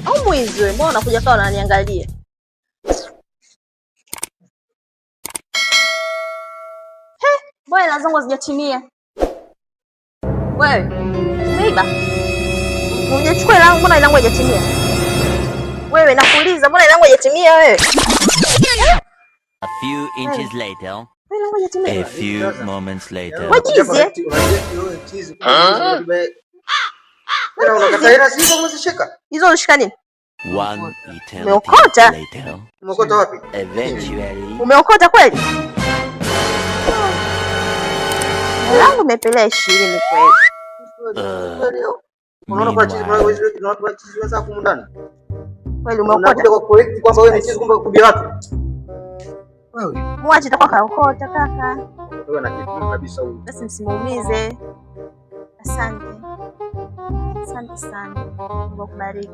Au mwizi wewe, mbona unakuja kwa unaniangalia? Mbona hela zangu hazijatimia? Wewe, umeiba? Unachukua hela yangu, mbona hela yangu haijatimia? Wewe nakuuliza, mbona hela yangu haijatimia wewe? A few inches later. A few moments later. Wajize. Hizo unashika nini? One eternity Umeokota? later. Umeokota wapi? Eventually. Umeokota kweli? Langu umepelea 20 kweli. Unaona kwa chizi kwa chizi wenzako huko ndani. Kweli umeokota kwa correct kwamba wewe ni chizi kumbe kubia watu. Wewe mwache itakuwa kaokota kaka. wewe na kitu kabisa huyu. Basi msimuumize. Asante. Asante sana. Mungu akubariki.